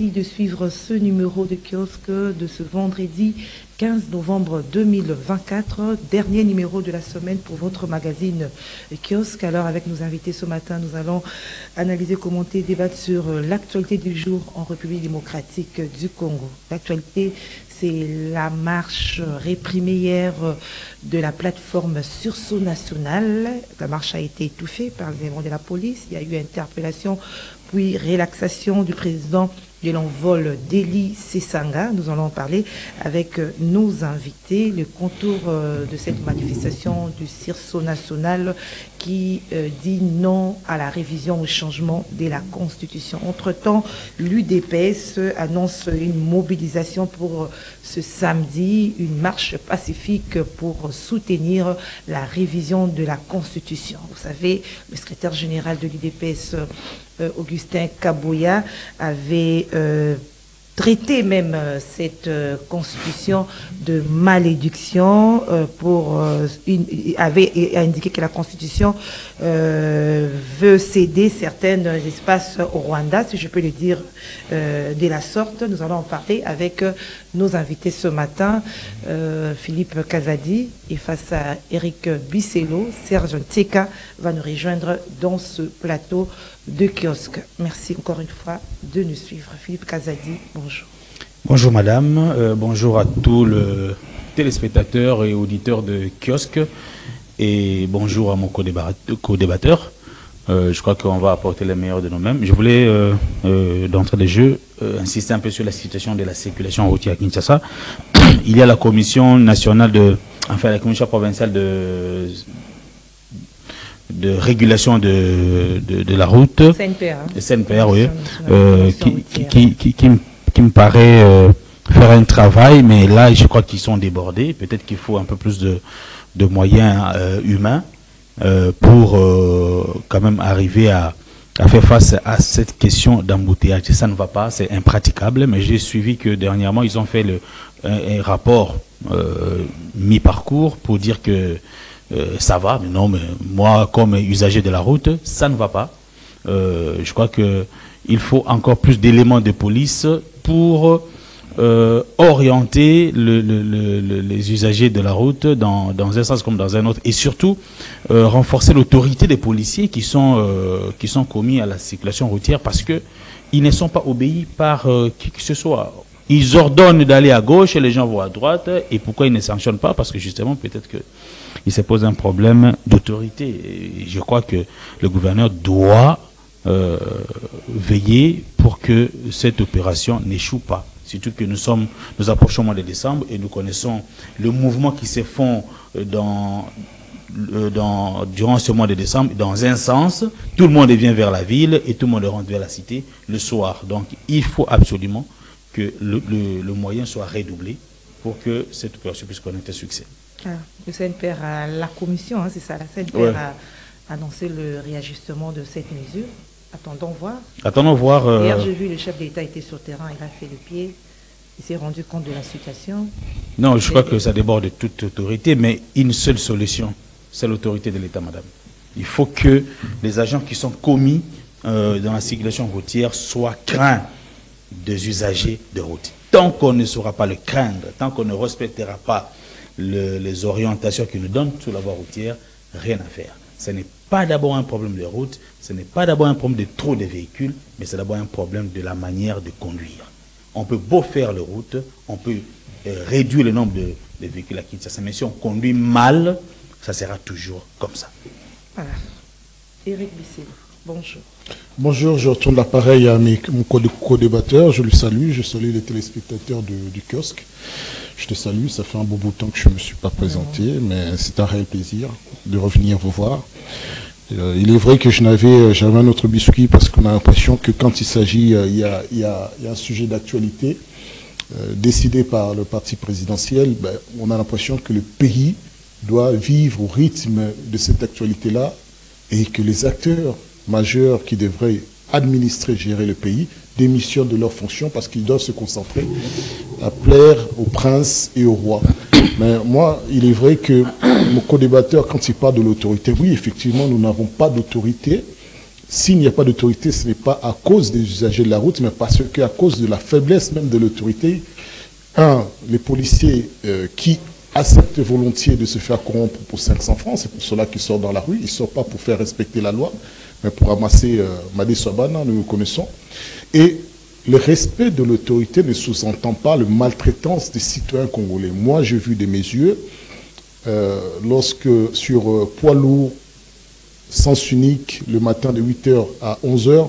Merci de suivre ce numéro de kiosque de ce vendredi 15 novembre 2024, dernier numéro de la semaine pour votre magazine kiosque. Alors avec nos invités ce matin, nous allons analyser, commenter, débattre sur l'actualité du jour en République démocratique du Congo. L'actualité, c'est la marche réprimée hier de la plateforme Sursaut National. La marche a été étouffée par les éléments de la police. Il y a eu interpellation puis relaxation du président de l'envol d'Eli Sessanga. Nous allons en parler avec nos invités. Le contour de cette manifestation du Sursaut National qui dit non à la révision au changement de la Constitution. Entre-temps, l'UDPS annonce une mobilisation pour ce samedi, une marche pacifique pour soutenir la révision de la Constitution. Vous savez, le secrétaire général de l'UDPS, Augustin Kaboya, avait traité même cette constitution de malédiction avait indiqué que la constitution veut céder certains espaces au Rwanda, si je peux le dire de la sorte. Nous allons en parler avec nos invités ce matin, Philippe Kazadi, et face à Eric Bisselo, Serge Tseka va nous rejoindre dans ce plateau de kiosque. Merci encore une fois de nous suivre. Philippe Kazadi, bonjour. Bonjour madame, bonjour à tous les téléspectateurs et auditeurs de kiosque et bonjour à mon co-débatteur. Je crois qu'on va apporter le meilleur de nous-mêmes. Je voulais, d'entrée de jeu, insister un peu sur la situation de la circulation routière à Kinshasa. Il y a la commission nationale la commission provinciale de régulation de la route, CNPR, oui, qui me paraît faire un travail, mais là je crois qu'ils sont débordés. Peut-être qu'il faut un peu plus de moyens humains pour quand même arriver à faire face à cette question d'embouteillage. Ça ne va pas, c'est impraticable, mais j'ai suivi que dernièrement ils ont fait un rapport mi-parcours pour dire que ça va, mais non, mais moi, comme usager de la route, ça ne va pas. Je crois qu'il faut encore plus d'éléments de police pour orienter les usagers de la route dans un sens comme dans un autre. Et surtout, renforcer l'autorité des policiers qui sont commis à la circulation routière parce qu'ils ne sont pas obéis par qui que ce soit. Ils ordonnent d'aller à gauche et les gens vont à droite. Et pourquoi ils ne sanctionnent pas? Parce que justement, peut-être qu'il se pose un problème d'autorité. Et je crois que le gouverneur doit veiller pour que cette opération n'échoue pas. Surtout que nous approchons au mois de décembre et nous connaissons le mouvement qui se font durant ce mois de décembre. Dans un sens, tout le monde vient vers la ville et tout le monde rentre vers la cité le soir. Donc il faut absolument que le moyen soit redoublé pour que cette opération puisse connaître un succès. Le CNPR, la commission, c'est ça, la CNPR a annoncé le réajustement de cette mesure. Attendons voir. Attendons voir. Hier, j'ai vu le chef d'État était sur le terrain, il a fait le pied, il s'est rendu compte de la situation. Non, je crois que ça déborde de toute autorité, mais une seule solution, c'est l'autorité de l'État, madame. Il faut que les agents qui sont commis dans la circulation routière soient craints des usagers de route. Tant qu'on ne saura pas le craindre, tant qu'on ne respectera pas les orientations qu'ils nous donnent sur la voie routière, rien à faire. Ce n'est pas d'abord un problème de route, ce n'est pas d'abord un problème de trop de véhicules, mais c'est d'abord un problème de la manière de conduire. On peut beau faire la route, on peut réduire le nombre de véhicules à Kinshasa, mais si on conduit mal, ça sera toujours comme ça. Voilà. Eric Bisselo, bonjour. Bonjour, je retourne l'appareil à mon co-débatteur, je salue les téléspectateurs du kiosque. Je te salue, ça fait un beau bout de temps que je ne me suis pas présenté, mais c'est un réel plaisir de revenir vous voir. Il est vrai que j'avais un autre biscuit parce qu'on a l'impression que quand il s'agit, il y a un sujet d'actualité décidé par le parti présidentiel, on a l'impression que le pays doit vivre au rythme de cette actualité-là et que les acteurs majeurs qui devraient administrer, gérer le pays, démissionnent de leurs fonctions parce qu'ils doivent se concentrer à plaire au prince et au roi. Mais moi, il est vrai que mon co-débatteur, quand il parle de l'autorité, oui, effectivement, nous n'avons pas d'autorité s'il n'y a pas d'autorité, ce n'est pas à cause des usagers de la route, mais parce qu'à cause de la faiblesse même de l'autorité. Les policiers qui acceptent volontiers de se faire corrompre pour 500 francs, c'est pour cela qu'ils sortent dans la rue. Ils ne sortent pas pour faire respecter la loi, mais pour ramasser Madé Swabana, nous le connaissons. Et le respect de l'autorité ne sous-entend pas la maltraitance des citoyens congolais. Moi, j'ai vu de mes yeux, lorsque sur poids lourd, sens unique, le matin de 8h à 11h,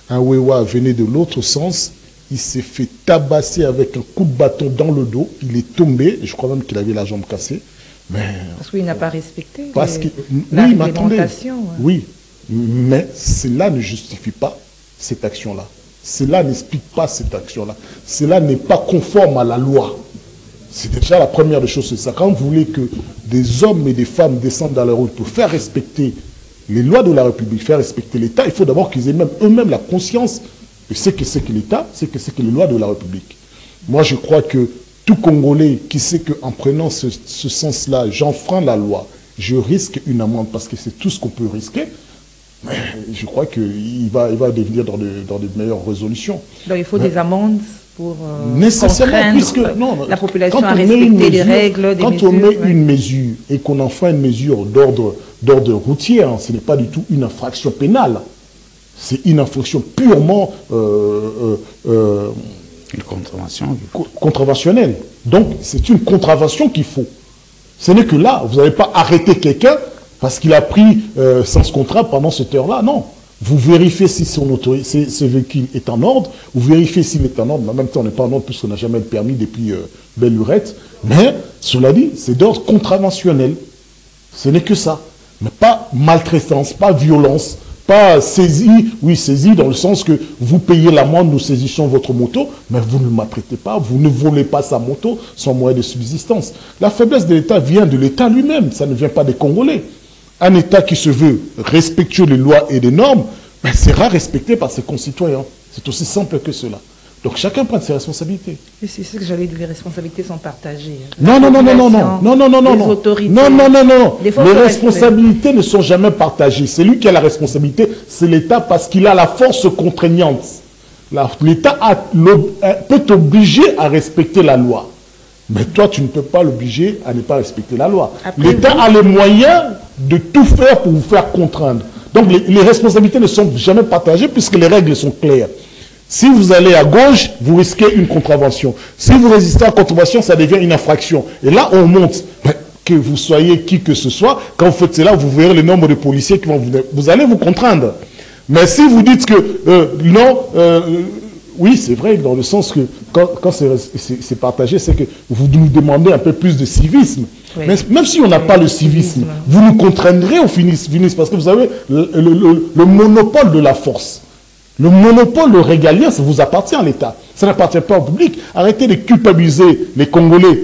un Wewa venait de l'autre sens. Il s'est fait tabasser avec un coup de bâton dans le dos. Il est tombé. Je crois même qu'il avait la jambe cassée. Mais parce qu'il n'a pas respecté la réglementation. Oui, mais cela ne justifie pas cette action-là. Cela n'explique pas cette action-là. Cela n'est pas conforme à la loi. C'est déjà la première des choses. C'est ça. Quand vous voulez que des hommes et des femmes descendent dans la route pour faire respecter les lois de la République, faire respecter l'État, il faut d'abord qu'ils aient même eux-mêmes la conscience de ce que c'est que l'État, c'est que les lois de la République. Moi, je crois que tout Congolais qui sait qu'en prenant ce sens-là, j'enfreins la loi, je risque une amende parce que c'est tout ce qu'on peut risquer, mais je crois qu'il va devenir dans de meilleures résolutions. Donc il faut des amendes pour nécessairement, puisque la population à respecter les règles, des mesures. Quand on met une mesure et qu'on enfreint une mesure d'ordre routier, hein, ce n'est pas du tout une infraction pénale. C'est une infraction purement une contravention. Contraventionnelle. Donc, c'est une contravention qu'il faut. Ce n'est que là, vous n'allez pas arrêter quelqu'un parce qu'il a pris sans contrat pendant cette heure-là. Non. Vous vérifiez si ce véhicule est en ordre, vous vérifiez s'il est en ordre, mais en même temps, on n'est pas en ordre puisqu'on n'a jamais le permis depuis belle lurette. Mais, cela dit, c'est d'ordre contraventionnel. Ce n'est que ça. Mais pas maltraitance, pas violence. Pas saisie, oui, saisie dans le sens que vous payez l'amende, nous saisissons votre moto, mais vous ne le maltraitez pas, vous ne volez pas sa moto sans moyen de subsistance. La faiblesse de l'État vient de l'État lui-même, ça ne vient pas des Congolais. Un État qui se veut respectueux des lois et des normes, ben, sera respecté par ses concitoyens. C'est aussi simple que cela. Donc chacun prend ses responsabilités. Et c'est ce que j'allais dire, les responsabilités sont partagées. Non. Les autorités. Non. Les responsabilités ne sont jamais partagées. C'est lui qui a la responsabilité, c'est l'État parce qu'il a la force contraignante. L'État peut t'obliger à respecter la loi. Mais toi, tu ne peux pas l'obliger à ne pas respecter la loi. L'État a les moyens de tout faire pour vous faire contraindre. Donc les responsabilités ne sont jamais partagées puisque les règles sont claires. Si vous allez à gauche, vous risquez une contravention. Si vous résistez à la contravention, ça devient une infraction. Et là, on monte. Mais que vous soyez qui que ce soit, quand vous faites cela, vous verrez le nombre de policiers qui vont vous allez vous contraindre. Mais si vous dites que non, oui, c'est vrai, dans le sens que quand c'est partagé, c'est que vous nous demandez un peu plus de civisme. Oui. Mais même si on n'a pas le civisme, vous nous contraindrez au finis parce que vous avez le monopole de la force. Le monopole, le régalien, ça vous appartient à l'État. Ça n'appartient pas au public. Arrêtez de culpabiliser les Congolais,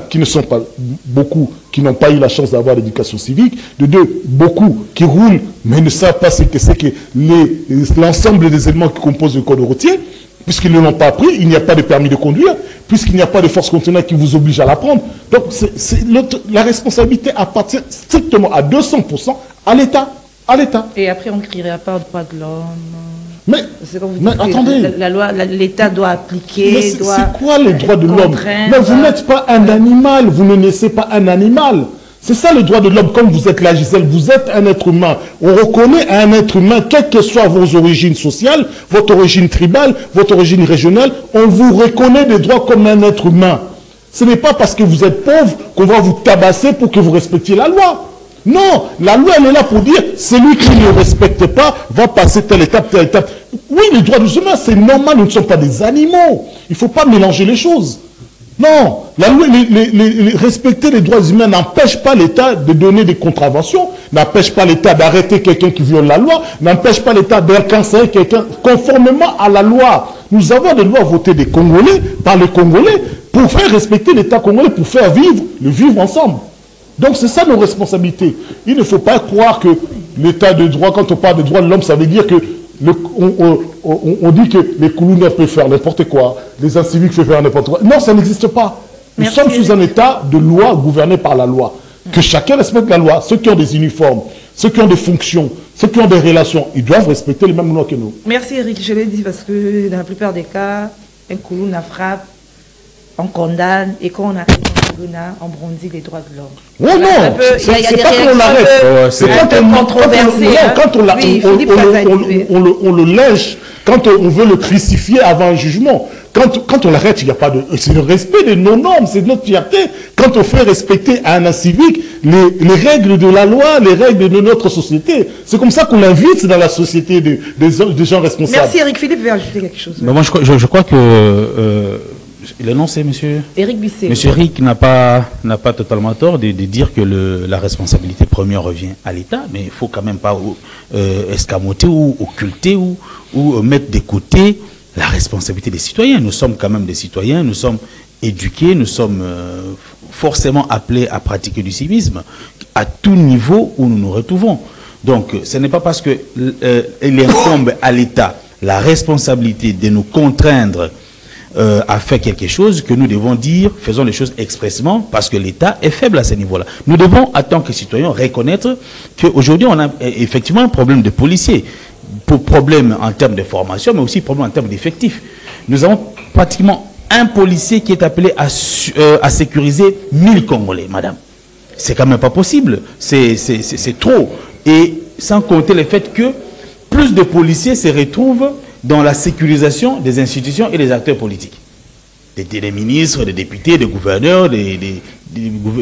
qui ne sont pas beaucoup, qui n'ont pas eu la chance d'avoir l'éducation civique. De deux, beaucoup qui roulent, mais ne savent pas ce que c'est que l'ensemble des éléments qui composent le code routier, puisqu'ils ne l'ont pas appris, il n'y a pas de permis de conduire, puisqu'il n'y a pas de force contrôlante qui vous oblige à l'apprendre. Donc, la responsabilité appartient strictement à 200% à l'État. Et après, on ne criera pas au droit de l'homme. Mais attendez, la loi, l'État doit appliquer. C'est quoi les droits de l'homme? Mais vous n'êtes pas un animal, vous ne naissez pas un animal. C'est ça le droit de l'homme, comme vous êtes la Gisèle, vous êtes un être humain. On reconnaît un être humain, quelles que soient vos origines sociales, votre origine tribale, votre origine régionale, on vous reconnaît des droits comme un être humain. Ce n'est pas parce que vous êtes pauvre qu'on va vous tabasser pour que vous respectiez la loi. Non, la loi, elle est là pour dire, celui qui ne respecte pas va passer telle étape, telle étape. Oui, les droits des humains, c'est normal, nous ne sommes pas des animaux. Il ne faut pas mélanger les choses. Non, la loi, respecter les droits humains n'empêche pas l'État de donner des contraventions, n'empêche pas l'État d'arrêter quelqu'un qui viole la loi, n'empêche pas l'État d'incarcérer quelqu'un conformément à la loi. Nous avons des lois votées des Congolais, par les Congolais, pour faire respecter l'État congolais, pour faire le vivre ensemble. Donc c'est ça nos responsabilités. Il ne faut pas croire que l'état de droit, quand on parle de droits de l'homme, ça veut dire que on dit que les Koulounais peuvent faire n'importe quoi, les inciviques peuvent faire n'importe quoi. Non, ça n'existe pas. Nous sommes sous un état de loi gouverné par la loi. Que chacun respecte la loi. Ceux qui ont des uniformes, ceux qui ont des fonctions, ceux qui ont des relations, ils doivent respecter les mêmes lois que nous. Merci Eric, je l'ai dit parce que dans la plupart des cas, un couloum la frappe, on condamne et quand on arrive en tribunal, on brandit les droits de l'homme. Oh non, c'est pas qu'on l'arrête. C'est quand on le lèche, quand on veut le crucifier avant un jugement. Quand on l'arrête, il n'y a pas de... C'est le respect de nos normes, c'est notre fierté. Quand on fait respecter à un civique les règles de la loi, les règles de notre société. C'est comme ça qu'on l'invite dans la société des gens responsables. Merci Eric. Philippe veut ajouter quelque chose. Mais moi, je crois que... le nom, c'est monsieur Eric Bisset. Monsieur Eric n'a pas totalement tort de dire que la responsabilité première revient à l'État, mais il ne faut quand même pas escamoter ou occulter ou mettre de côté la responsabilité des citoyens. Nous sommes quand même des citoyens, nous sommes éduqués, nous sommes forcément appelés à pratiquer du civisme à tout niveau où nous nous retrouvons. Donc, ce n'est pas parce qu'il incombe à l'État la responsabilité de nous contraindre à faire quelque chose que nous devons dire, faisons les choses expressément, parce que l'État est faible à ce niveau-là. Nous devons, en tant que citoyens, reconnaître qu'aujourd'hui, on a effectivement un problème de policiers, problème en termes de formation, mais aussi problème en termes d'effectifs. Nous avons pratiquement un policier qui est appelé à sécuriser 1000 Congolais, madame. C'est quand même pas possible, c'est trop. Et sans compter le fait que plus de policiers se retrouvent dans la sécurisation des institutions et des acteurs politiques. Des ministres, des députés, des gouverneurs, des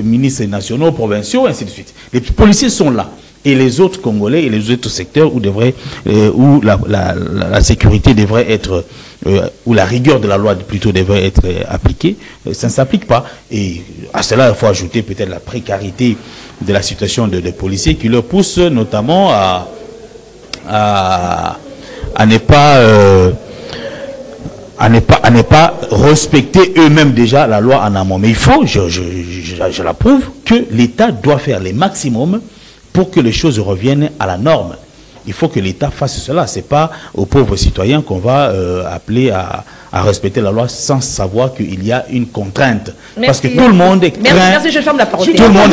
ministres nationaux, provinciaux, ainsi de suite. Les policiers sont là. Et les autres Congolais et les autres secteurs où la sécurité devrait être, où la rigueur de la loi plutôt devrait être appliquée, ça ne s'applique pas. Et à cela, il faut ajouter peut-être la précarité de la situation des policiers qui leur pousse notamment à ne pas respecter eux-mêmes déjà la loi en amont. Mais il faut, je l'approuve, que l'État doit faire les maximums pour que les choses reviennent à la norme. Il faut que l'État fasse cela. Ce n'est pas aux pauvres citoyens qu'on va appeler à respecter la loi sans savoir qu'il y a une contrainte. Merci. Parce que tout le monde craint... Merci, je ferme la parole. Tout le monde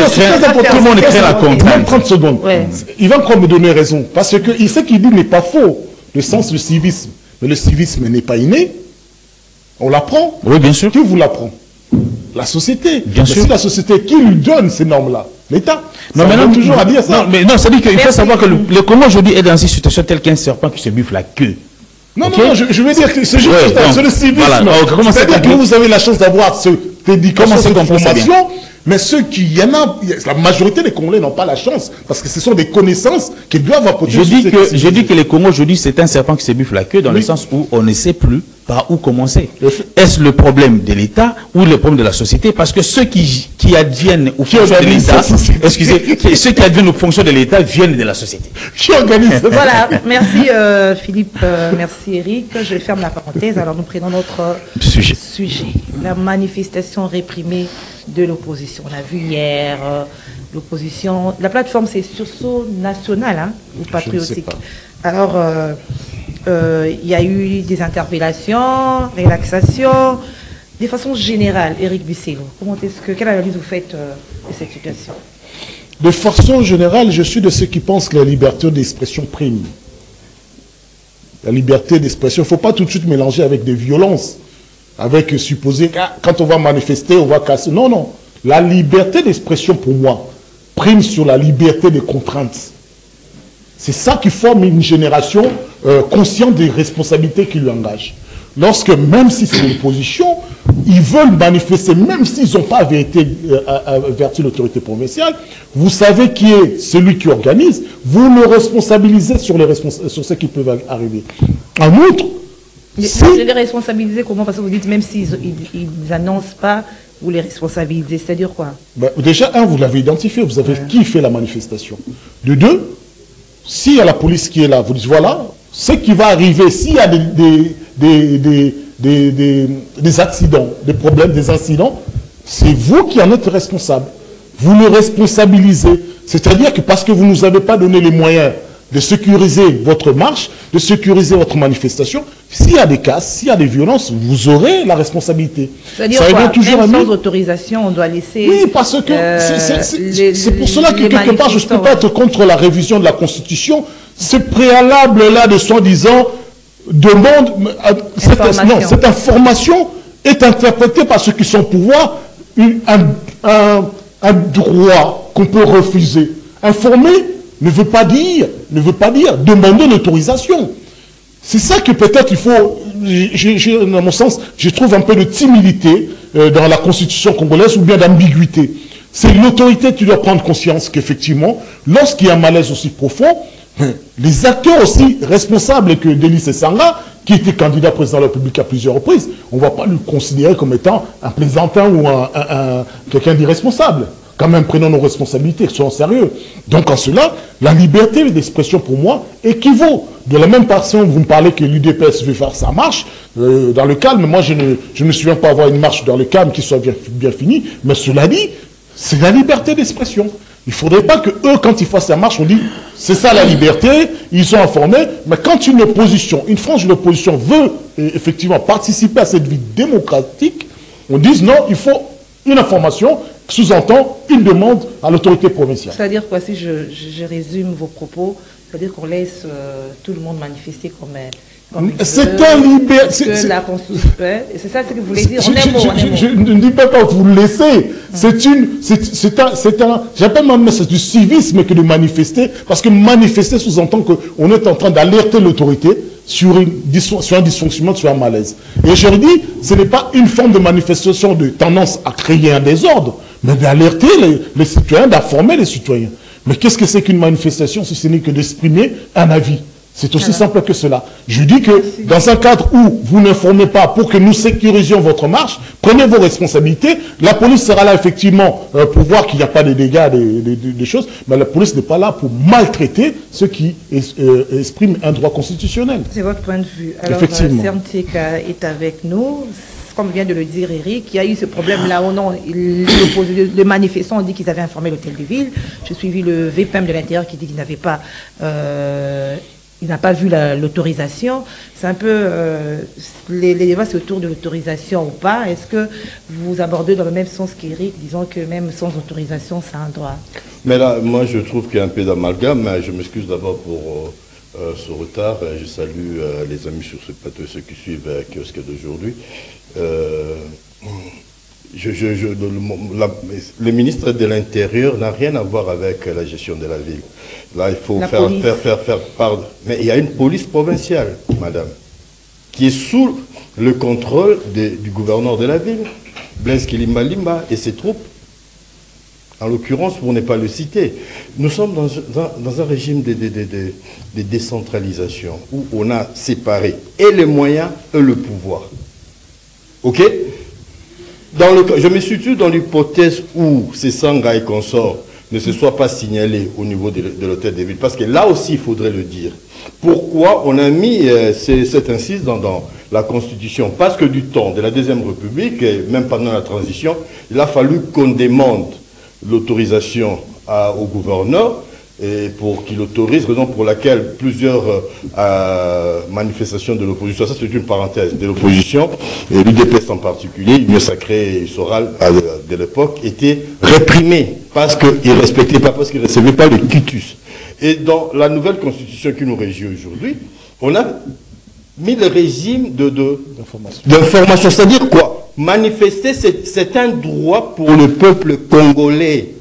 craint la contrainte. 30 secondes. Ouais. Il va encore me donner raison. Parce que ce qu'il dit n'est pas faux. Le sens du civisme. Mais le civisme n'est pas inné. On l'apprend. Oui, bien sûr. Qui vous l'apprend? La société. Bien sûr. C'est la société qui lui donne ces normes-là. L'État. Non, mais non, toujours à dire ça. Non, mais non, ça dit qu'il faut savoir que le Congo aujourd'hui est dans une situation telle qu'un serpent qui se buffe la queue. Non, Okay? non, je veux dire que c'est juste c'est le civisme. Voilà. C'est-à-dire que vous avez la chance d'avoir cette éducation, cette formation, mais ceux qui y en a, la majorité des Congolais n'ont pas la chance, parce que ce sont des connaissances qu'ils doivent apporter. Je dis que le Congo aujourd'hui, c'est un serpent qui se buffe la queue, dans le sens où on ne sait plus par où commencer. Est-ce le problème de l'État ou le problème de la société? Parce que ceux qui adviennent aux fonctions de l'État, excusez, ceux qui adviennent aux fonctions de l'État viennent de la société. Qui organise? Voilà, merci Philippe, merci Eric. Je ferme la parenthèse. Alors nous prenons notre sujet. La manifestation réprimée de l'opposition. On a vu hier l'opposition. La plateforme, c'est sursaut national hein, ou patriotique. Alors, il y a eu des interpellations, relaxations, de façon générale. Eric Bisset, quelle analyse vous faites de cette situation? De façon générale, je suis de ceux qui pensent que la liberté d'expression prime. La liberté d'expression, il ne faut pas tout de suite mélanger avec des violences, avec supposer que quand on va manifester, on va casser. Non, non. La liberté d'expression, pour moi, prime sur la liberté des contraintes. C'est ça qui forme une génération consciente des responsabilités qui lui engagent. Lorsque, même si c'est l'opposition, ils veulent manifester, même s'ils n'ont pas averti l'autorité provinciale, vous savez qui est celui qui organise, vous le responsabilisez sur ce qui peut arriver. En outre, vous les responsabilisez comment? Parce que vous dites, même s'ils n'annoncent pas, vous les responsabilisez. C'est-à-dire quoi? Déjà, vous l'avez identifié, vous savez qui fait la manifestation. De deux, s'il y a la police qui est là, vous dites, voilà, ce qui va arriver, s'il y a des accidents, des problèmes, des incidents, c'est vous qui en êtes responsable. Vous le responsabilisez. C'est-à-dire que parce que vous ne nous avez pas donné les moyens de sécuriser votre marche, de sécuriser votre manifestation. S'il y a des casses, s'il y a des violences, vous aurez la responsabilité. C'est-à-dire quoi, même sans autorisation, on doit laisser... Oui, parce que c'est pour cela que quelque part, je ne peux pas être contre la révision de la Constitution. Ce préalable-là de soi-disant demande... cette information est interprétée par ceux qui sont au pouvoir un droit qu'on peut refuser. Informer ne veut pas dire demander l'autorisation. C'est ça que peut-être il faut, dans mon sens, je trouve un peu de timidité dans la Constitution congolaise ou bien d'ambiguïté. C'est l'autorité qui doit prendre conscience qu'effectivement, lorsqu'il y a un malaise aussi profond, les acteurs aussi responsables que Denis Esanga, qui était candidat président de la République à plusieurs reprises, on ne va pas le considérer comme étant un plaisantin ou quelqu'un d'irresponsable. Quand même, prenons nos responsabilités, soyons sérieux. Donc, en cela, la liberté d'expression, pour moi, équivaut. De la même façon, vous me parlez que l'UDPS veut faire sa marche, dans le calme. Moi, je ne me souviens pas avoir une marche dans le calme qui soit bien finie. Mais cela dit, c'est la liberté d'expression. Il ne faudrait pas que eux, quand ils fassent sa marche, on dit, c'est ça la liberté, ils sont informés. Mais quand une frange de l'opposition veut effectivement participer à cette vie démocratique, on dit non, il faut une information, sous-entend une demande à l'autorité provinciale. C'est-à-dire quoi, si je résume vos propos, c'est-à-dire qu'on laisse tout le monde manifester comme c'est un liberté. C'est ça ce que vous voulez dire. Je ne dis pas que vous le laissez. J'appelle même c'est du civisme que de manifester, parce que manifester sous-entend qu'on est en train d'alerter l'autorité sur un dysfonctionnement, sur un malaise. Et je dis, ce n'est pas une forme de manifestation de tendance à créer un désordre, mais d'alerter les citoyens, d'informer les citoyens. Mais qu'est-ce que c'est qu'une manifestation si ce n'est que d'exprimer un avis? C'est aussi simple que cela. Je dis que dans un cadre où vous n'informez pas pour que nous sécurisions votre marche, prenez vos responsabilités. La police sera là effectivement pour voir qu'il n'y a pas de dégâts, des choses, mais la police n'est pas là pour maltraiter ceux qui expriment un droit constitutionnel. C'est votre point de vue. Alors, effectivement. Sermtika est avec nous. Comme vient de le dire Eric, il y a eu ce problème-là au nom. Les manifestants ont dit qu'ils avaient informé l'hôtel de ville. J'ai suivi le VPM de l'intérieur qui dit qu'il n'avait pas... il n'a pas vu l'autorisation. C'est un peu... les débats, c'est autour de l'autorisation ou pas. Est-ce que vous abordez dans le même sens qu'Éric, disant que même sans autorisation, c'est un droit? Mais là, moi, je trouve qu'il y a un peu d'amalgame. Je m'excuse d'abord pour ce retard. Je salue les amis sur ce plateau, ceux qui suivent Kiosque d'aujourd'hui. Le ministre de l'Intérieur n'a rien à voir avec la gestion de la ville. Là, il faut faire part. Mais il y a une police provinciale, madame, qui est sous le contrôle du gouverneur de la ville, Blaise Kilimba Limba et ses troupes. En l'occurrence, pour ne pas le citer, nous sommes dans un régime de décentralisation où on a séparé et les moyens et le pouvoir. OK? Je me situe dans l'hypothèse où ces Sanga et consorts ne se soient pas signalés au niveau de l'hôtel de ville. Parce que là aussi, il faudrait le dire. Pourquoi on a mis cette incise dans la Constitution? Parce que du temps de la Deuxième République, et même pendant la transition, il a fallu qu'on demande l'autorisation au gouverneur et pour qu'il autorise, raison pour laquelle plusieurs manifestations de l'opposition, ça c'est une parenthèse, de l'opposition, et l'UDPS en particulier, l'Union sacrée et Soral de l'époque, étaient réprimés parce qu'ils ne respectaient pas, parce qu'ils ne recevaient pas le quitus. Et dans la nouvelle constitution qui nous régit aujourd'hui, on a mis le régime d'information. C'est-à-dire quoi? Manifester, c'est un droit pour le peuple congolais.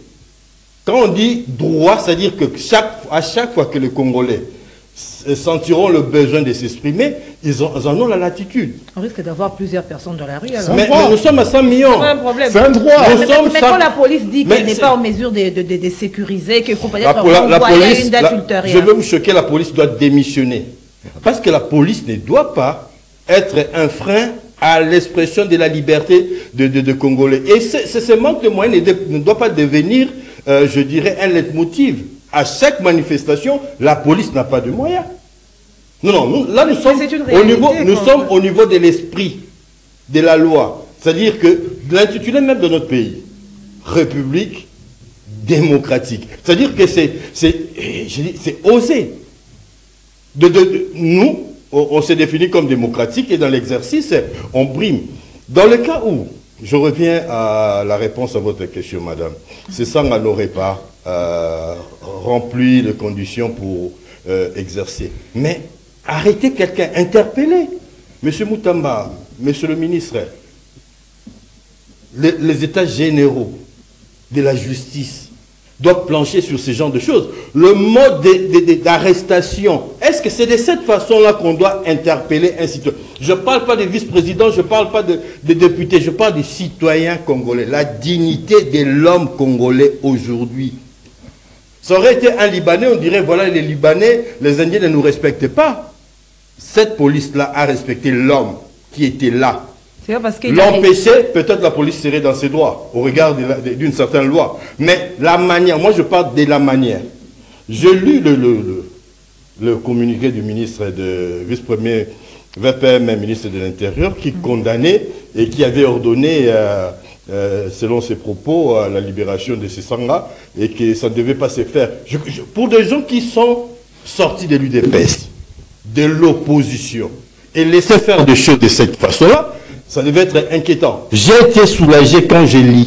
Quand on dit droit, c'est-à-dire que à chaque fois que les Congolais sentiront le besoin de s'exprimer, ils en ont la latitude. On risque d'avoir plusieurs personnes dans la rue. Alors. Mais nous sommes à 100 millions. C'est un problème. C'est un droit. Mais quand la police dit qu'elle n'est pas en mesure de sécuriser, qu'il faut pas dire qu'envoyer une date ultérieure. Je veux vous choquer, la police doit démissionner. Parce que la police ne doit pas être un frein à l'expression de la liberté de Congolais. Et ce manque de moyens ne doit pas devenir, je dirais, un leitmotiv. À chaque manifestation, la police n'a pas de moyens. Non, là nous sommes au niveau de l'esprit de la loi. C'est-à-dire que l'intitulé même de notre pays, République démocratique. C'est-à-dire que c'est osé. Nous, on s'est défini comme démocratique et dans l'exercice, on brime. Dans le cas où, je reviens à la réponse à votre question, madame, Sesanga n'aurait pas rempli les conditions pour exercer. Mais arrêtez quelqu'un, interpellez. Monsieur Moutamba, monsieur le ministre, les états généraux de la justice doivent plancher sur ce genre de choses. Le mode d'arrestation, est-ce que c'est de cette façon-là qu'on doit interpeller un citoyen? Je ne parle pas des vice-présidents, je ne parle pas des députés, je parle des citoyens congolais. La dignité de l'homme congolais aujourd'hui. Ça aurait été un Libanais, on dirait, voilà, les Libanais, les Indiens ne nous respectent pas. Cette police-là a respecté l'homme qui était là. L'empêcher, peut-être la police serait dans ses droits, au regard d'une certaine loi. Mais la manière, moi je parle de la manière. J'ai lu le communiqué du ministre de vice-premier VPM, ministre de l'Intérieur, qui condamnait et qui avait ordonné, selon ses propos, la libération de Sesanga et que ça ne devait pas se faire. Pour des gens qui sont sortis de l'UDPS, de l'opposition, et laisser faire des choses de cette façon-là, ça devait être inquiétant. J'ai été soulagé quand j'ai lu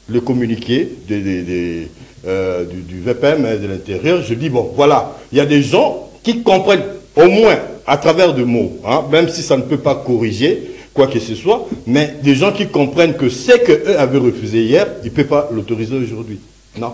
le communiqué du VPM de l'Intérieur. Je dis, bon, voilà, il y a des gens qui comprennent, au moins à travers de mots, hein, même si ça ne peut pas corriger quoi que ce soit, mais des gens qui comprennent que ce qu'eux avaient refusé hier, ils ne peuvent pas l'autoriser aujourd'hui. Non.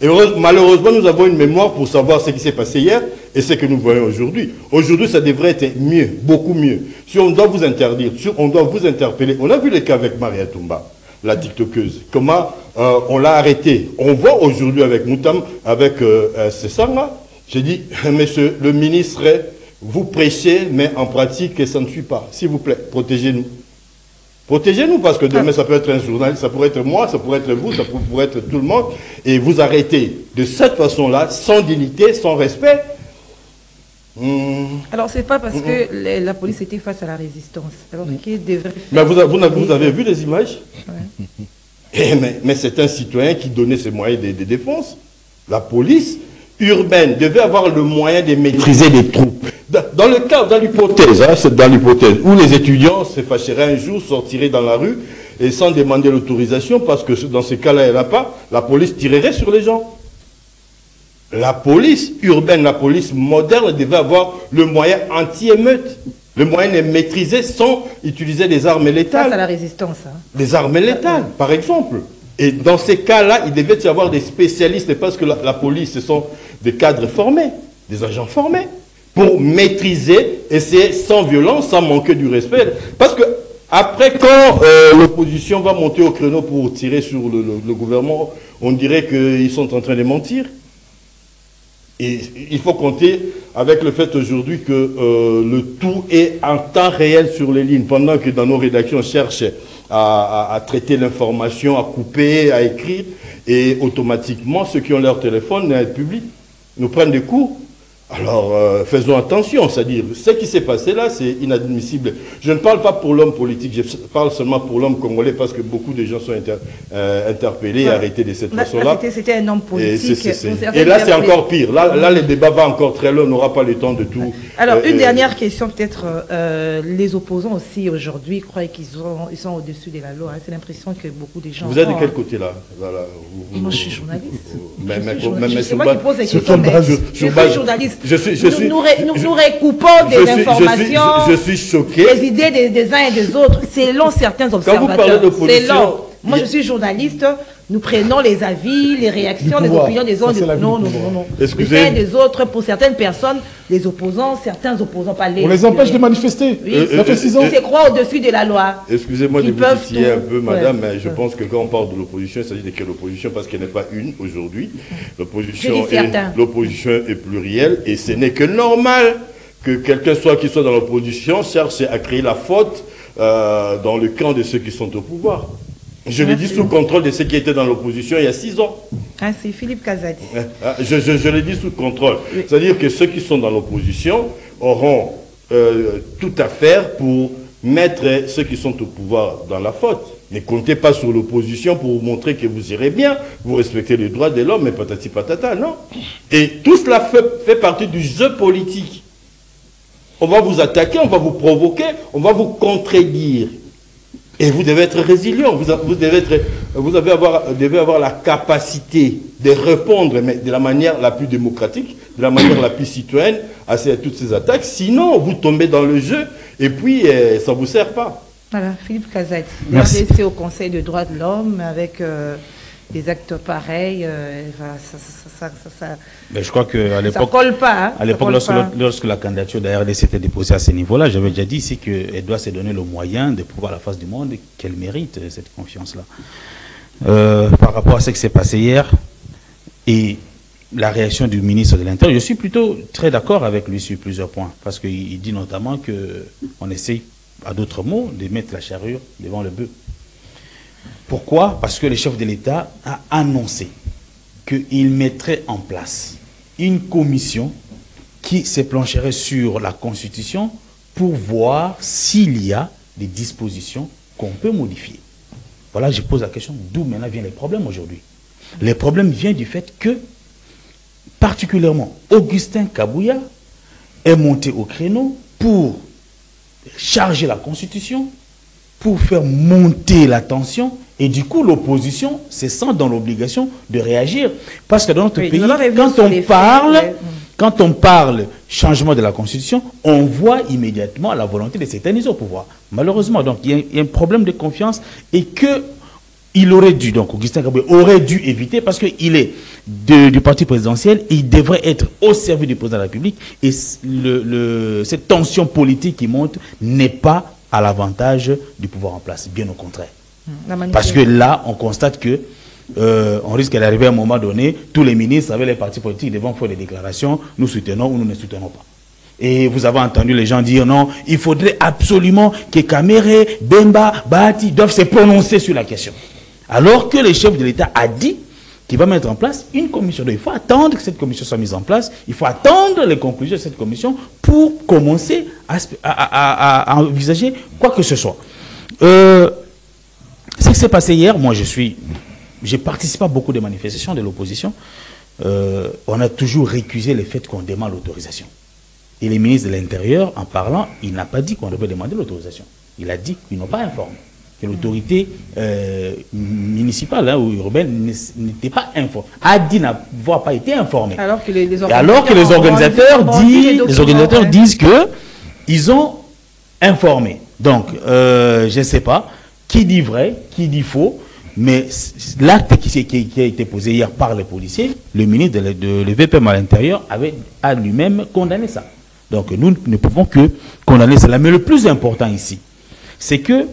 Et malheureusement, nous avons une mémoire pour savoir ce qui s'est passé hier et ce que nous voyons aujourd'hui. Aujourd'hui, ça devrait être mieux, beaucoup mieux. Si on doit vous interdire, si on doit vous interpeller, on a vu le cas avec Maria Toumba, la TikTokeuse, comment on l'a arrêtée. On voit aujourd'hui avec Moutam, avec Sesanga, j'ai dit, monsieur le ministre, vous prêchez, mais en pratique, ça ne suit pas. S'il vous plaît, protégez-nous. Protégez-nous, parce que demain, ça peut être un journaliste, ça pourrait être moi, ça pourrait être vous, ça pourrait être tout le monde. Et vous arrêtez de cette façon-là, sans dignité, sans respect. Alors, c'est pas parce que la police était face à la résistance. Alors, qu'il devrait faire... Mais vous avez vu les images? Ouais. Mais c'est un citoyen qui donnait ses moyens de défense. La police urbaine devait avoir le moyen de maîtriser les troupes. Dans le cas, dans l'hypothèse, hein, c'est dans l'hypothèse où les étudiants se fâcheraient un jour, sortiraient dans la rue et sans demander l'autorisation, parce que dans ces cas-là, il n'y en a pas, la police tirerait sur les gens. La police urbaine, la police moderne devait avoir le moyen anti-émeute, le moyen de maîtriser sans utiliser des armes létales. Face à la résistance. Hein. Des armes létales, par exemple. Et dans ces cas-là, il devait y avoir des spécialistes, parce que la police, ce sont des cadres formés, des agents formés, pour maîtriser, et c'est sans violence, sans manquer du respect. Parce que après, quand l'opposition va monter au créneau pour tirer sur le gouvernement, on dirait qu'ils sont en train de mentir. Et il faut compter avec le fait aujourd'hui que le tout est en temps réel sur les lignes, pendant que dans nos rédactions, on cherche à traiter l'information, à couper, à écrire, et automatiquement, ceux qui ont leur téléphone public nous prennent des coups. Alors, faisons attention, c'est-à-dire, ce qui s'est passé là, c'est inadmissible. Je ne parle pas pour l'homme politique, je parle seulement pour l'homme congolais, parce que beaucoup de gens sont interpellés et arrêtés de cette façon-là. C'était un homme politique. Et là, c'est encore pire. Là, le débat va encore très loin, on n'aura pas le temps de tout. Alors, une dernière question, peut-être. Les opposants aussi, aujourd'hui, croient qu'ils sont au-dessus de la loi. C'est l'impression que beaucoup de gens... Vous êtes de quel côté, là? Moi, je suis journaliste. C'est moi qui pose les questions. Je suis journaliste. Nous recoupons des informations, je suis choqué. des idées des uns et des autres, selon certains observateurs. Quand vous parlez d'opposition, moi je suis journaliste, nous prenons les avis, les réactions, les opinions des uns et des autres. Non. Les uns et des autres, pour certaines personnes, les opposants, certains opposants, pas les... On les empêche de manifester. Oui, ça fait 6 ans. Ils se croient au-dessus de la loi. Excusez-moi de vous titiller un peu, madame, mais je pense que quand on parle de l'opposition, il s'agit de quelle opposition, parce qu'elle n'est pas une aujourd'hui. L'opposition est plurielle, et ce n'est que normal que quelqu'un qui soit dans l'opposition cherche à créer la faute dans le camp de ceux qui sont au pouvoir. Je l'ai dit sous contrôle de ceux qui étaient dans l'opposition il y a 6 ans. Ah, c'est Philippe Kazadi. Je l'ai dit sous contrôle. Oui. C'est-à-dire que ceux qui sont dans l'opposition auront tout à faire pour mettre ceux qui sont au pouvoir dans la faute. Ne comptez pas sur l'opposition pour vous montrer que vous irez bien, vous respectez les droits de l'homme, mais patati patata, non. Et tout cela fait partie du jeu politique. On va vous attaquer, on va vous provoquer, on va vous contredire. Et vous devez être résilient, vous devez avoir la capacité de répondre, mais de la manière la plus démocratique, de la manière la plus citoyenne à toutes ces attaques. Sinon, vous tombez dans le jeu et puis ça ne vous sert pas. Voilà, Philippe Kazadi, Merci. au Conseil des droits de l'homme avec des actes pareils, Mais je crois qu'à l'époque, ça colle pas. Hein, à l'époque, lorsque la candidature de la RDC était déposée à ce niveau-là, j'avais déjà dit ici qu'elle doit se donner le moyen de pouvoir à la face du monde et qu'elle mérite cette confiance-là. Par rapport à ce qui s'est passé hier et la réaction du ministre de l'Intérieur, je suis plutôt très d'accord avec lui sur plusieurs points, parce qu'il dit notamment qu'on essaye, à d'autres mots, de mettre la charrue devant le bœuf. Pourquoi? Parce que le chef de l'État a annoncé qu'il mettrait en place une commission qui se plancherait sur la Constitution pour voir s'il y a des dispositions qu'on peut modifier. Voilà, je pose la question, d'où maintenant viennent les problèmes aujourd'hui? Les problèmes viennent du fait que, particulièrement, Augustin Kabouya est monté au créneau pour charger la Constitution, pour faire monter la tension, et du coup l'opposition se sent dans l'obligation de réagir. Parce que dans notre pays, quand on parle changement de la Constitution, on voit immédiatement la volonté de s'éterniser au pouvoir. Malheureusement, donc il y a un problème de confiance et il aurait dû, donc Augustin Kabouya aurait dû éviter, parce qu'il est du parti présidentiel, il devrait être au service du président de la République, et cette tension politique qui monte n'est pas à l'avantage du pouvoir en place, bien au contraire. Parce que là, on constate que on risque d'arriver à un moment donné, tous les ministres avec les partis politiques devront faire des déclarations, nous soutenons ou nous ne soutenons pas. Et vous avez entendu les gens dire non, il faudrait absolument que Kamere, Bemba, Bahati doivent se prononcer sur la question. Alors que le chef de l'État a dit qu'il va mettre en place une commission. Donc, il faut attendre que cette commission soit mise en place, il faut attendre les conclusions de cette commission pour commencer à envisager quoi que ce soit. Ce qui s'est passé hier, moi j'ai participé à beaucoup de manifestations de l'opposition. On a toujours récusé le fait qu'on demande l'autorisation. Et le ministre de l'Intérieur, en parlant, il n'a pas dit qu'on devait demander l'autorisation. Il a dit qu'ils n'ont pas informé. Que l'autorité municipale ou urbaine n'était pas informée. A dit n'avoir pas été informée. Alors que les organisateurs disent qu'ils ont informé. Donc, je ne sais pas qui dit vrai, qui dit faux, mais l'acte qui a été posé hier par les policiers, le ministre de l'EVPM à l'intérieur a lui-même condamné ça. Donc, nous ne pouvons que condamner cela. Mais le plus important ici, c'est que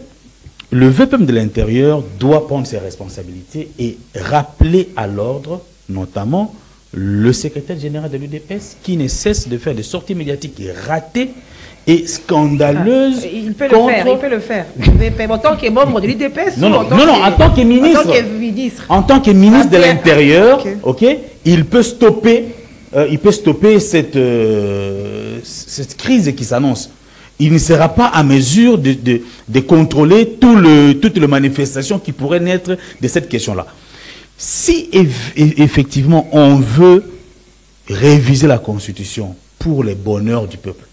le VPM de l'Intérieur doit prendre ses responsabilités et rappeler à l'ordre, notamment le secrétaire général de l'UDPS, qui ne cesse de faire des sorties médiatiques ratées et scandaleuses. Il peut le faire. En tant que membre de l'UDPS en tant que ministre. En tant que ministre de l'Intérieur, il peut stopper, cette crise qui s'annonce. Il ne sera pas à mesure de contrôler toutes les manifestations qui pourraient naître de cette question-là. Si effectivement on veut réviser la Constitution pour le bonheur du peuple,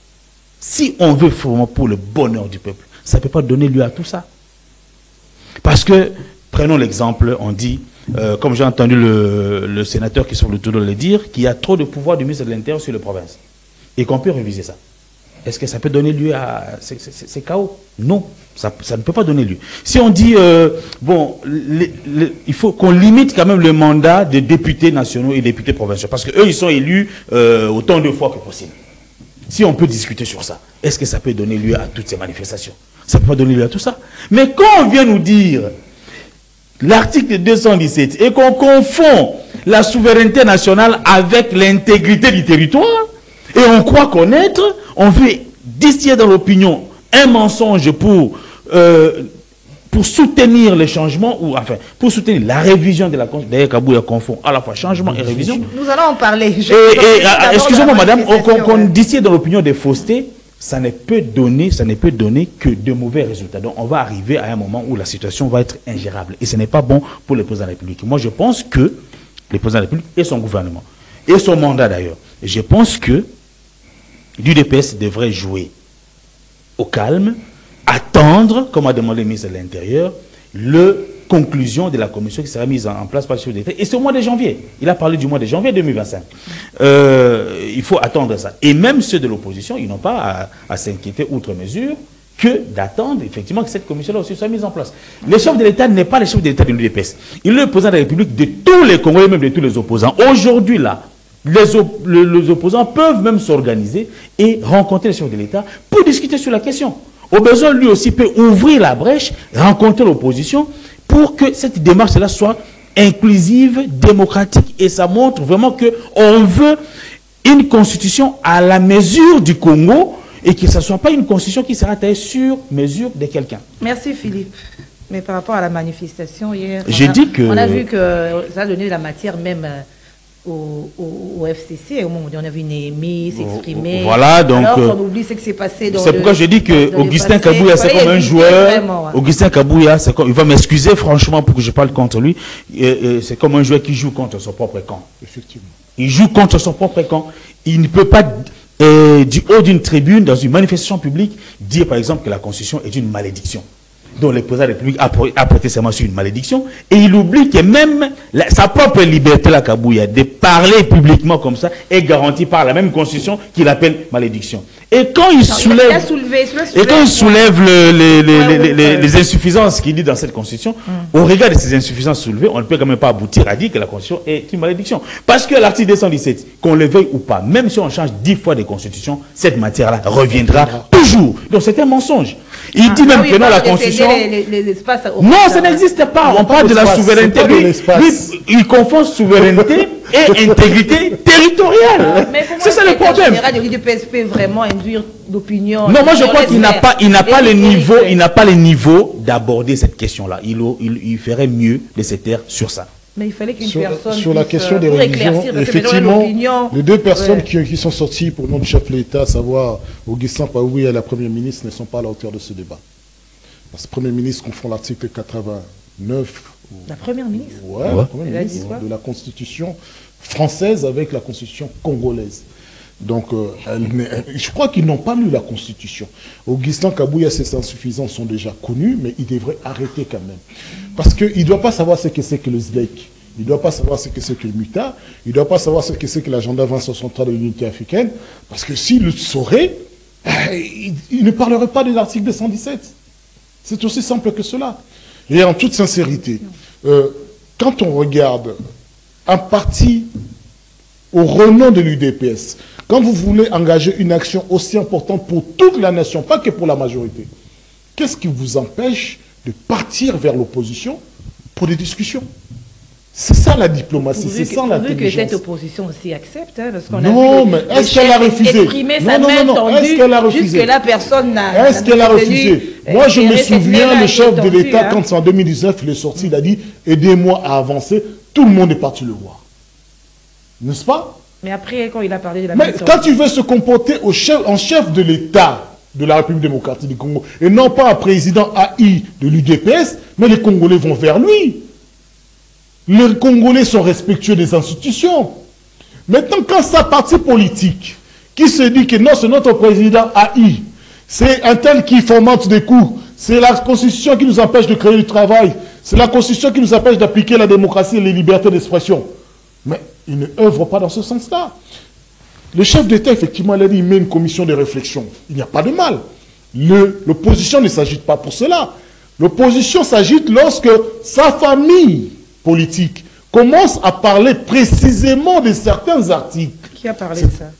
si on veut vraiment pour le bonheur du peuple, ça ne peut pas donner lieu à tout ça. Parce que, prenons l'exemple, on dit, comme j'ai entendu le sénateur qui sur le tour de le dire, qu'il y a trop de pouvoir du ministre de l'Intérieur sur les provinces et qu'on peut réviser ça. Est-ce que ça peut donner lieu à ces chaos? Non, ça ne peut pas donner lieu. Si on dit, il faut qu'on limite quand même le mandat des députés nationaux et députés provinciaux, parce qu'eux, ils sont élus autant de fois que possible. Si on peut discuter sur ça, est-ce que ça peut donner lieu à toutes ces manifestations? Ça ne peut pas donner lieu à tout ça. Mais quand on vient nous dire l'article 217 et qu'on confond la souveraineté nationale avec l'intégrité du territoire, et on croit connaître, on veut distiller dans l'opinion un mensonge pour soutenir les changements, ou enfin, pour soutenir la révision de la Constitution. D'ailleurs, Kabouya confond à la fois changement et révision. Nous allons en parler. Excusez-moi, madame, qu'on distille dans l'opinion des faussetés, ça ne peut donner que de mauvais résultats. Donc on va arriver à un moment où la situation va être ingérable. Et ce n'est pas bon pour le président de la République. Moi, je pense que le président de la République et son gouvernement, et son mandat d'ailleurs, je pense que l'UDPS devrait jouer au calme, attendre, comme a demandé le ministre de l'Intérieur, la conclusion de la commission qui sera mise en place par le chef d'État. Et c'est au mois de janvier. Il a parlé du mois de janvier 2025. Il faut attendre ça. Et même ceux de l'opposition, ils n'ont pas à s'inquiéter outre mesure que d'attendre effectivement que cette commission-là aussi soit mise en place. Le chef de l'État n'est pas le chef de l'État de l'UDPS. Il est le président de la République de tous les Congolais, même de tous les opposants. Aujourd'hui, là, les opposants peuvent même s'organiser et rencontrer le chef de l'État pour discuter sur la question. Au besoin, lui aussi peut ouvrir la brèche, rencontrer l'opposition pour que cette démarche-là soit inclusive, démocratique, et ça montre vraiment qu'on veut une constitution à la mesure du Congo et que ce ne soit pas une constitution qui sera taillée sur mesure de quelqu'un. Merci Philippe. Mais par rapport à la manifestation hier, on a vu que ça a donné de la matière même au FCC, au moment où on a vu Néhémie s'exprimer. Voilà, donc. Alors qu'on oublie ce qui s'est passé dans c'est pourquoi je dis que Augustin Kabouya, c'est comme un joueur. Augustin Kabouya, il va m'excuser franchement pour que je parle contre lui. C'est comme un joueur qui joue contre son propre camp. Effectivement. Il joue contre son propre camp. Il ne peut pas, du haut d'une tribune, dans une manifestation publique, dire par exemple que la Constitution est une malédiction. Donc le président de la République a prêté serment sur une malédiction, et il oublie que même sa propre liberté, la Kabouya, de parler publiquement comme ça, est garantie par la même constitution qu'il appelle malédiction. Et quand il soulève les insuffisances qu'il dit dans cette constitution, au regard de ces insuffisances soulevées, on ne peut quand même pas aboutir à dire que la constitution est une malédiction. Parce que l'article 217, qu'on le veuille ou pas, même si on change 10 fois de constitution, cette matière-là reviendra toujours. Donc c'est un mensonge. Il dit même que non, la constitution... Non, ça n'existe pas. On parle de la souveraineté. Il confond souveraineté et intégrité territoriale. C'est ça le problème. L'UDPS peut vraiment induire l'opinion. Non, moi je crois qu'il n'a pas le niveau d'aborder cette question-là. Il ferait mieux de se taire sur ça. Mais il fallait qu'une personne sur la question des révisions, effectivement, les deux personnes qui sont sorties pour le nom du chef de l'État, à savoir Augustin Kabouya et la Première ministre, ne sont pas à la hauteur de ce débat. Parce que le Premier ministre confond l'article 89. La Première ministre la Première ministre de la Constitution française avec la Constitution congolaise. Donc, je crois qu'ils n'ont pas lu la Constitution. Augustin Kabouya, ses insuffisances sont déjà connues, mais il devrait arrêter quand même. Parce qu'il ne doit pas savoir ce que c'est que le SDEC. Il ne doit pas savoir ce que c'est que le MUTA. Il ne doit pas savoir ce que c'est que l'agenda 2063 de l'unité africaine. Parce que s'il le saurait, il ne parlerait pas de l'article 217. C'est aussi simple que cela. Et en toute sincérité, quand on regarde un parti au renom de l'UDPS, quand vous voulez engager une action aussi importante pour toute la nation, pas que pour la majorité, qu'est-ce qui vous empêche de partir vers l'opposition pour des discussions? C'est ça la diplomatie, c'est ça l'intelligence. Que cette opposition aussi accepte, hein, parce qu'on a vu mais est-ce qu'elle a refusé? Est-ce qu'elle a refusé? Jusque-là, personne n'a... Est-ce qu'elle a refusé? Moi, je me souviens, le chef de l'État, quand c'est en 2019, il est sorti, il a dit « Aidez-moi à avancer », tout le monde est parti le voir. N'est-ce pas? Mais après, quand il a parlé de la... Mais quand tu veux se comporter en chef de l'État de la République démocratique du Congo, et non pas un président AI de l'UDPS, mais les Congolais vont vers lui. Les Congolais sont respectueux des institutions. Maintenant, quand c'est un parti politique qui se dit que non, c'est notre président AI, c'est un tel qui fomente des coups, c'est la Constitution qui nous empêche de créer du travail, c'est la Constitution qui nous empêche d'appliquer la démocratie et les libertés d'expression. Mais il ne œuvre pas dans ce sens-là. Le chef d'État, effectivement, il a dit qu'il met une commission de réflexion. Il n'y a pas de mal. L'opposition ne s'agite pas pour cela. L'opposition s'agite lorsque sa famille politique commence à parler précisément de certains articles. Qui a parlé de ça?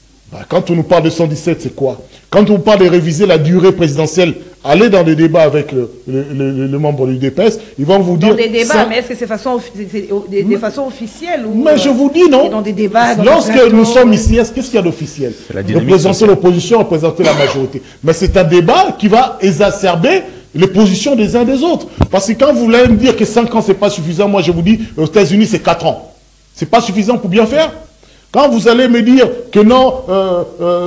Quand on nous parle de 117, c'est quoi? Quand on parle de réviser la durée présidentielle, allez dans des débats avec le membre du DPS, ils vont vous dire... Dans des débats, mais est-ce que c'est de façon officielle ou mais je vous dis non. Dans des débats, lorsque nous sommes ici, qu'est-ce qu'il y a d'officiel? Représenter l'opposition, représenter la majorité. Mais c'est un débat qui va exacerber les positions des uns des autres. Parce que quand vous voulez me dire que 5 ans, c'est pas suffisant, moi je vous dis, aux États-Unis, c'est 4 ans. C'est pas suffisant pour bien faire? Quand vous allez me dire que non,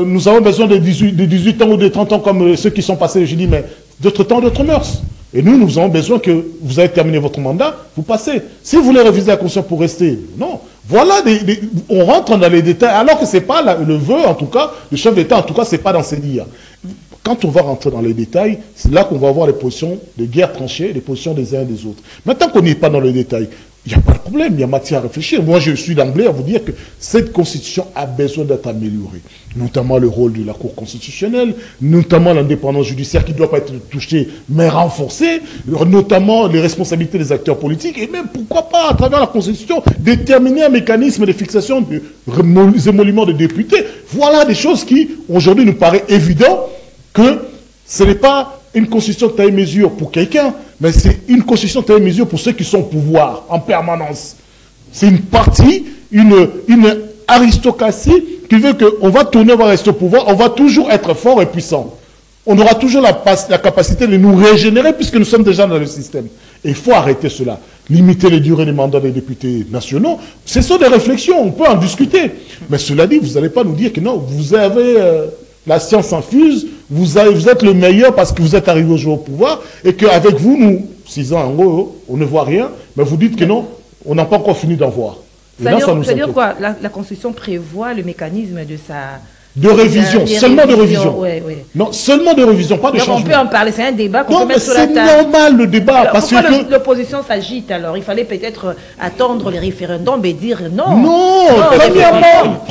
nous avons besoin de 18 ans ou de 30 ans comme ceux qui sont passés, je dis, mais d'autres temps, d'autres mœurs. Et nous avons besoin que vous avez terminé votre mandat, vous passez. Si vous voulez réviser la Constitution pour rester, non. Voilà, on rentre dans les détails, alors que ce n'est pas le vœu, en tout cas, le chef d'État, en tout cas, ce n'est pas dans ses dires. Quand on va rentrer dans les détails, c'est là qu'on va avoir les positions de guerre tranchées, les positions des uns et des autres. Maintenant qu'on n'est pas dans le détail, il n'y a pas de problème, il y a matière à réfléchir. Moi, je suis d'emblée à vous dire que cette Constitution a besoin d'être améliorée. Notamment le rôle de la Cour constitutionnelle, notamment l'indépendance judiciaire qui ne doit pas être touchée, mais renforcée, notamment les responsabilités des acteurs politiques, et même, pourquoi pas, à travers la Constitution, déterminer un mécanisme de fixation des émoluments de députés. Voilà des choses qui, aujourd'hui, nous paraît évident que ce n'est pas une constitution de taille mesure pour quelqu'un, mais c'est une constitution de taille mesure pour ceux qui sont au pouvoir en permanence. C'est une partie, une aristocratie qui veut qu'on va tourner vers rester au pouvoir, on va toujours être fort et puissant. On aura toujours la capacité de nous régénérer puisque nous sommes déjà dans le système. Et il faut arrêter cela. Limiter les durées des mandats des députés nationaux, ce sont des réflexions, on peut en discuter. Mais cela dit, vous n'allez pas nous dire que non, vous avez la science infuse, vous êtes le meilleur parce que vous êtes arrivé au pouvoir et qu'avec vous, nous, 6 ans en haut, on ne voit rien, mais vous dites que non, on n'a pas encore fini d'en voir. C'est-à-dire quoi? La Constitution prévoit le mécanisme de sa... De révision, seulement de révision. Ouais, ouais. Non, seulement de révision, pas de changement. On peut en parler, c'est un débat qu'on peut mettre sur la table. C'est normal le débat. Alors, parce pourquoi que l'opposition s'agite alors? Il fallait peut-être attendre les référendums et dire non. Non, premièrement,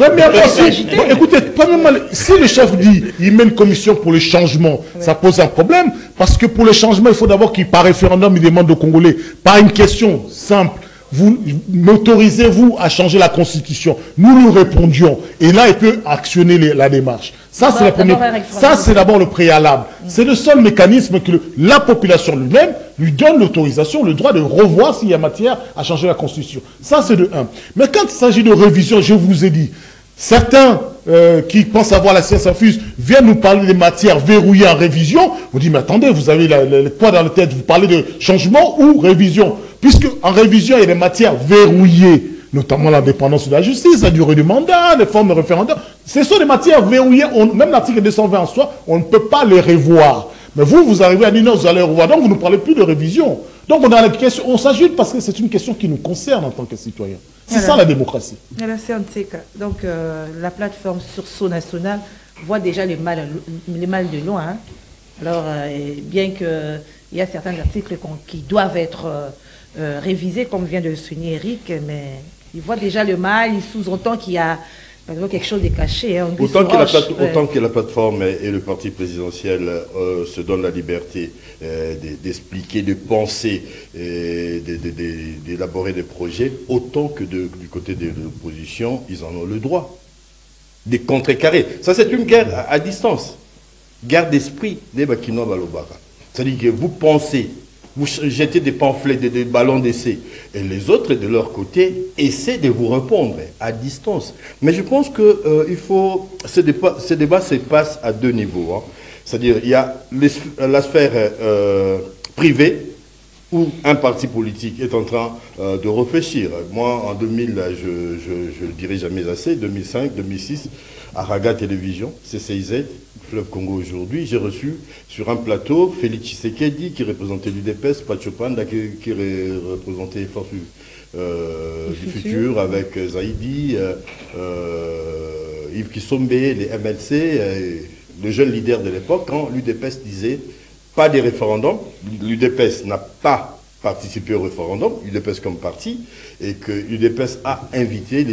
si le chef dit il met une commission pour le changement, ça pose un problème. Parce que pour le changement, il faut d'abord qu'il, par référendum, il demande aux Congolais, par une question simple. Vous m'autorisez-vous à changer la Constitution? Nous lui répondions. Et là, il peut actionner la démarche. Ça, c'est la première. Ça, c'est d'abord le préalable. C'est le seul mécanisme que la population lui-même lui donne l'autorisation, le droit de revoir s'il y a matière à changer la Constitution. Ça, c'est de 1. Mais quand il s'agit de révision, je vous ai dit, certains qui pensent avoir la science infuse viennent nous parler des matières verrouillées en révision. Vous dites, mais attendez, vous avez le poids dans la tête, vous parlez de changement ou révision? Puisque en révision, il y a des matières verrouillées, notamment l'indépendance de la justice, la durée du mandat, les formes de référendum. Ce sont des matières verrouillées, même l'article 220 en soi, on ne peut pas les revoir. Mais vous arrivez à dire non, vous allez revoir, donc vous ne parlez plus de révision. Donc on s'agite parce que c'est une question qui nous concerne en tant que citoyens. C'est ça la démocratie. Donc la plateforme Sursaut National voit déjà les mal de loin. Hein. Alors bien qu'il y a certains articles qui doivent être révisés, comme vient de le souligner Eric, mais il voit déjà le mal, il sous-entend qu'il y a quelque chose de caché. Hein, autant que la plateforme et le parti présidentiel se donnent la liberté d'expliquer, de penser, d'élaborer des projets, autant que du côté de l'opposition, ils en ont le droit. Des contrecarrés. Ça, c'est une guerre à distance. Guerre d'esprit des Bakinois Balobara. C'est-à-dire que vous pensez, vous jetez des pamphlets, des ballons d'essai, et les autres, de leur côté, essaient de vous répondre à distance. Mais je pense que ce débat se passe à 2 niveaux. Hein. C'est-à-dire, il y a la sphère privée, où un parti politique est en train de réfléchir. Moi, en 2000, je ne le dirai jamais assez, 2005, 2006, Araga Télévision, CCIZ, Fleuve Congo aujourd'hui, j'ai reçu sur un plateau Félix Tshisekedi qui représentait l'UDPS, Pachopanda qui représentait Force du Futur avec Zaïdi, Yves Kissombe, les MLC, le jeune leader de l'époque, quand l'UDPS disait pas des référendums, l'UDPS n'a pas participé au référendum, l'UDPS comme parti, et que l'UDPS a invité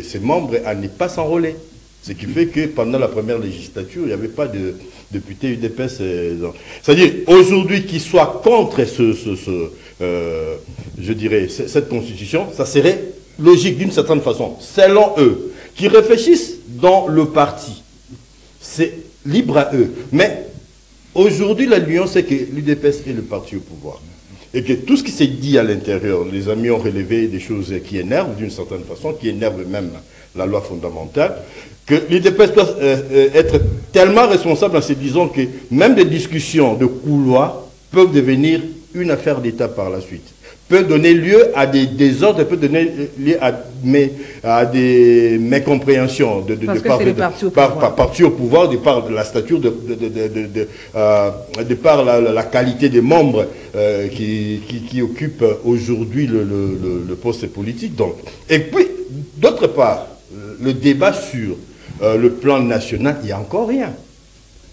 ses membres à ne pas s'enrôler. Ce qui fait que pendant la première législature, il n'y avait pas de député UDPS. C'est-à-dire, aujourd'hui, qu'ils soient contre je dirais, cette constitution, ça serait logique d'une certaine façon, selon eux, qui réfléchissent dans le parti. C'est libre à eux. Mais aujourd'hui, la nuance, c'est que l'UDPS est le parti au pouvoir. Et que tout ce qui s'est dit à l'intérieur, les amis ont relevé des choses qui énervent d'une certaine façon, qui énervent même la loi fondamentale, que l'UDPS doit être tellement responsable en se disant que même des discussions de couloir peuvent devenir une affaire d'État par la suite, peut donner lieu à des désordres, peut donner lieu à des mécompréhensions de parti au pouvoir, de par la stature, de par la qualité des membres qui occupent aujourd'hui le poste politique. Donc. Et puis, d'autre part, le débat sur le plan national, il n'y a encore rien.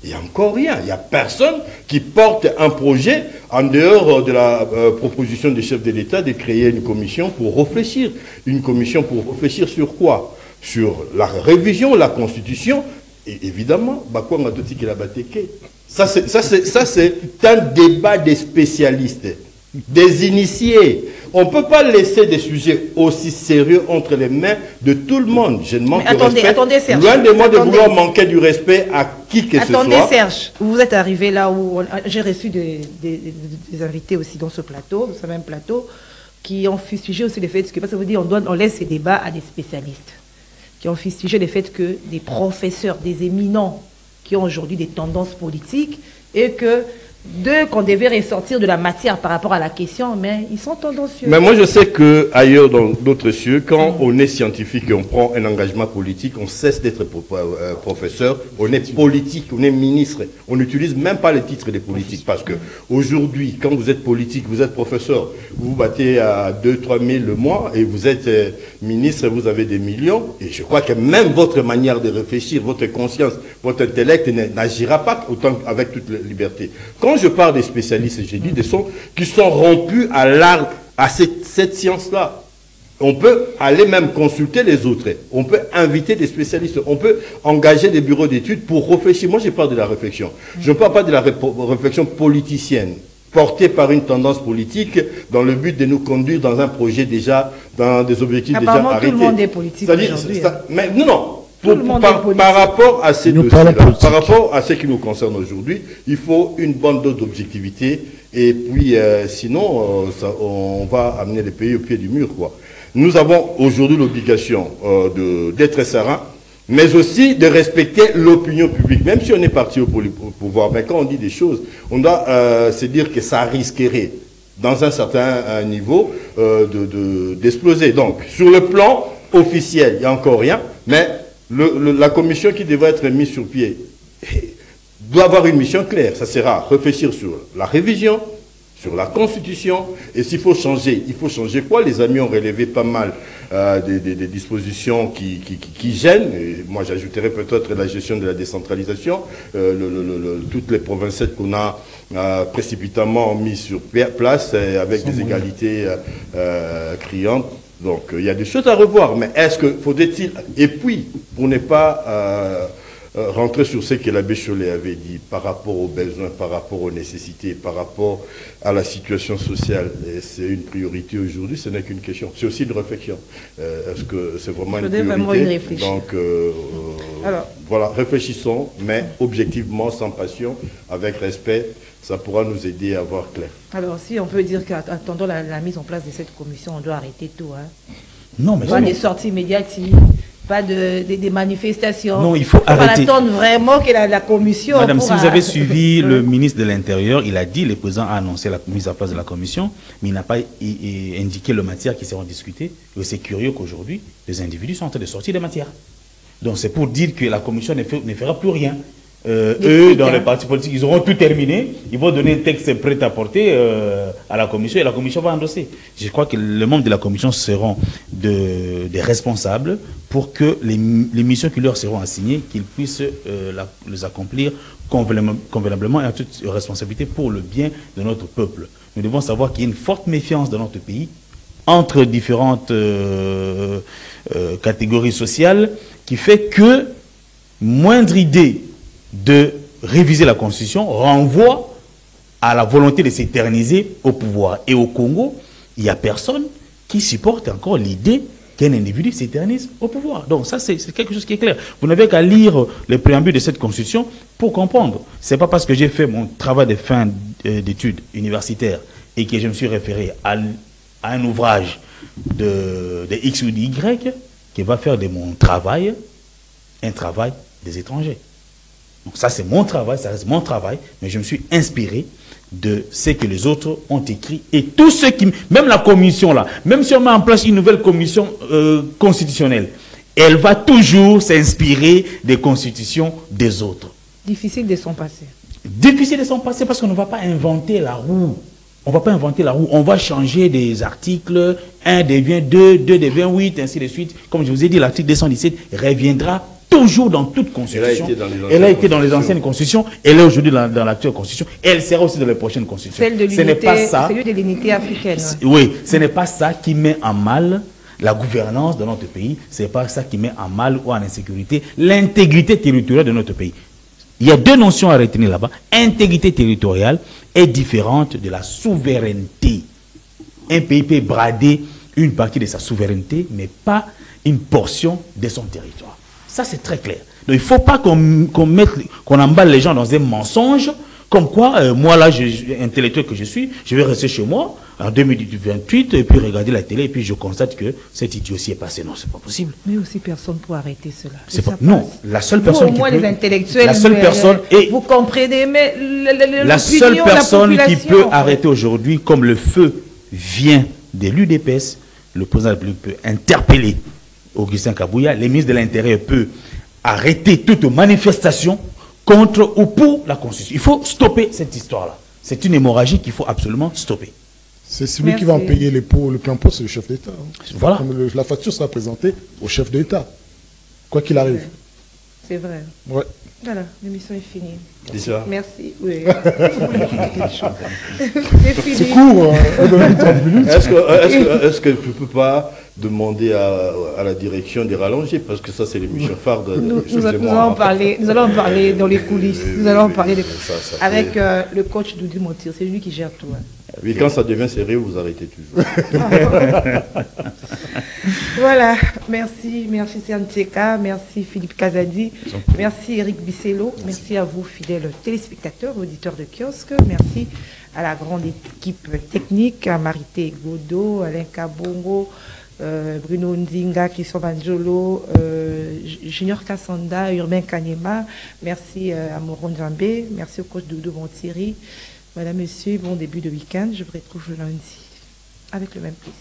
Il n'y a encore rien. Il n'y a personne qui porte un projet en dehors de la proposition du chef de l'État de créer une commission pour réfléchir. Une commission pour réfléchir sur quoi? Sur la révision de la Constitution et évidemment, ça c'est un débat des spécialistes, des initiés. On ne peut pas laisser des sujets aussi sérieux entre les mains de tout le monde. Je ne manque de respect. Attendez, Serge. Loin de moi de vouloir manquer du respect à qui que ce soit. Attendez, Serge. Vous êtes arrivé là où j'ai reçu des invités aussi dans ce plateau, dans ce même plateau, qui ont fustigé aussi le fait que, parce que vous dites, on laisse ces débats à des spécialistes, qui ont fustigé le fait que des professeurs, des éminents, qui ont aujourd'hui des tendances politiques, et que qu'on devait ressortir de la matière par rapport à la question, mais ils sont tendancieux. Mais moi, je sais qu'ailleurs, dans d'autres cieux, quand on est scientifique et on prend un engagement politique, on cesse d'être professeur, on est politique, on est ministre. On n'utilise même pas les titres des politiques. Parce que aujourd'hui, quand vous êtes politique, vous êtes professeur, vous vous battez à 2-3 000 le mois et vous êtes ministre, vous avez des millions. Et je crois que même votre manière de réfléchir, votre conscience, votre intellect n'agira pas autant avec toute la liberté. Quand je parle des spécialistes, j'ai dit des sons qui sont rompus à l'art, à cette science-là. On peut aller même consulter les autres. On peut inviter des spécialistes. On peut engager des bureaux d'études pour réfléchir. Moi, je parle de la réflexion. Je ne parle pas de la réflexion politicienne, portée par une tendance politique dans le but de nous conduire dans un projet déjà, dans des objectifs déjà arrêtés. Tout le monde est politique aujourd'hui. Mais non. Par rapport à ces dossiers-là, par rapport à ce qui nous concerne aujourd'hui, il faut une bonne dose d'objectivité et puis sinon on va amener le pays au pied du mur, quoi. Nous avons aujourd'hui l'obligation d'être serein, mais aussi de respecter l'opinion publique, même si on est parti au pouvoir. Mais quand on dit des choses, on doit se dire que ça risquerait dans un certain niveau d'exploser. Donc sur le plan officiel, il n'y a encore rien, mais la commission qui devrait être mise sur pied doit avoir une mission claire. Ça sera réfléchir sur la révision, sur la Constitution, et s'il faut changer, il faut changer quoi? Les amis ont relevé pas mal des dispositions qui gênent. Et moi, j'ajouterais peut-être la gestion de la décentralisation, toutes les provinces qu'on a précipitamment mis sur place avec des égalités criantes. Donc, il y a des choses à revoir, mais est-ce que faudrait-il... Et puis, pour ne pas rentrer sur ce que l'abbé Chollet avait dit par rapport aux besoins, par rapport aux nécessités, par rapport à la situation sociale, et c'est une priorité aujourd'hui, ce n'est qu'une question. C'est aussi une réflexion. Est-ce que c'est vraiment une priorité? Donc, alors, voilà, réfléchissons, mais objectivement, sans passion, avec respect. Ça pourra nous aider à voir clair. Alors, si on peut dire qu'attendant la mise en place de cette commission, on doit arrêter tout. Hein. Non, mais pas des sorties médiatiques, pas des manifestations. Non, il faut arrêter. On attend vraiment que la commission... Madame, si vous avez suivi le ministre de l'Intérieur, il a dit, le président a annoncé la mise en place de la commission, mais il n'a pas indiqué les matières qui seront discutées. Et c'est curieux qu'aujourd'hui, les individus sont en train de sortir des matières. Donc c'est pour dire que la commission ne fera plus rien. Eux, dans les partis politiques, ils auront tout terminé. Ils vont donner un texte prêt à porter à la commission et la commission va endosser. Je crois que les membres de la commission seront des responsables pour que les missions qui leur seront assignées, qu'ils puissent les accomplir convenablement et en toute responsabilité pour le bien de notre peuple. Nous devons savoir qu'il y a une forte méfiance dans notre pays entre différentes catégories sociales qui fait que moindre idée de réviser la Constitution renvoie à la volonté de s'éterniser au pouvoir. Et au Congo, il n'y a personne qui supporte encore l'idée qu'un individu s'éternise au pouvoir. Donc ça, c'est quelque chose qui est clair. Vous n'avez qu'à lire le préambule de cette Constitution pour comprendre. Ce n'est pas parce que j'ai fait mon travail de fin d'études universitaires et que je me suis référé à un ouvrage de X ou d'Y qui va faire de mon travail un travail des étrangers. Donc ça, c'est mon travail, ça reste mon travail, mais je me suis inspiré de ce que les autres ont écrit et tous ceux qui, même la commission là, même si on met en place une nouvelle commission constitutionnelle, elle va toujours s'inspirer des constitutions des autres. Difficile de s'en passer. Difficile de s'en passer parce qu'on ne va pas inventer la roue. On ne va pas inventer la roue. On va changer des articles. 1 devient 2, 2 devient 8, ainsi de suite. Comme je vous ai dit, l'article 217 reviendra toujours dans toute constitution. Elle a été dans les anciennes constitutions. Elle est aujourd'hui dans l'actuelle constitution. Elle sera aussi dans les prochaines constitutions. Celle de l'unité africaine. Oui, ce n'est pas ça qui met en mal la gouvernance de notre pays. Ce n'est pas ça qui met en mal ou en insécurité l'intégrité territoriale de notre pays. Il y a deux notions à retenir là-bas. Intégrité territoriale est différente de la souveraineté. Un pays peut brader une partie de sa souveraineté, mais pas une portion de son territoire. Ça, c'est très clair. Donc, il ne faut pas qu'on emballe les gens dans un mensonge, comme quoi, moi, là, intellectuel que je suis, je vais rester chez moi en 2028 et puis regarder la télé et puis je constate que cette idiotie est passée. Non, c'est pas possible. Mais aussi personne pour arrêter cela. Non, la seule personne qui peut... les intellectuels, la seule personne et vous comprenez, mais la seule personne qui peut arrêter aujourd'hui, comme le feu vient de l'UDPS, le président de la République peut interpeller Augustin Kabouya, le ministre de l'Intérieur peut arrêter toute manifestation contre ou pour la Constitution. Il faut stopper cette histoire-là. C'est une hémorragie qu'il faut absolument stopper. C'est celui qui va en payer le plein pot, c'est le chef d'État. Voilà. La facture sera présentée au chef d'État, quoi qu'il arrive. C'est vrai. Ouais. Voilà, l'émission est finie. Déjà. Merci. Oui. C'est court, on donne 30 minutes. Est-ce que tu ne peux pas demander à la direction de rallonger, parce que ça c'est l'émission phare de... Nous allons en parler dans les coulisses. Nous allons en parler avec le coach Doudou Montir. C'est lui qui gère tout. Hein. Oui, quand ça devient sérieux, vous arrêtez toujours. Voilà, merci Santeka, merci Philippe Kazadi, merci Eric Bissello, merci à vous fidèles téléspectateurs, auditeurs de kiosque, merci à la grande équipe technique, à Marité Godot, Alain Kabongo, Bruno Ndinga, Christian Banjolo, Junior Kassanda, Urbain Kanyema, merci à Moron Djambé, merci au coach Doudou Montiri. Madame, Monsieur, bon début de week-end. Je vous retrouve le lundi avec le même plaisir.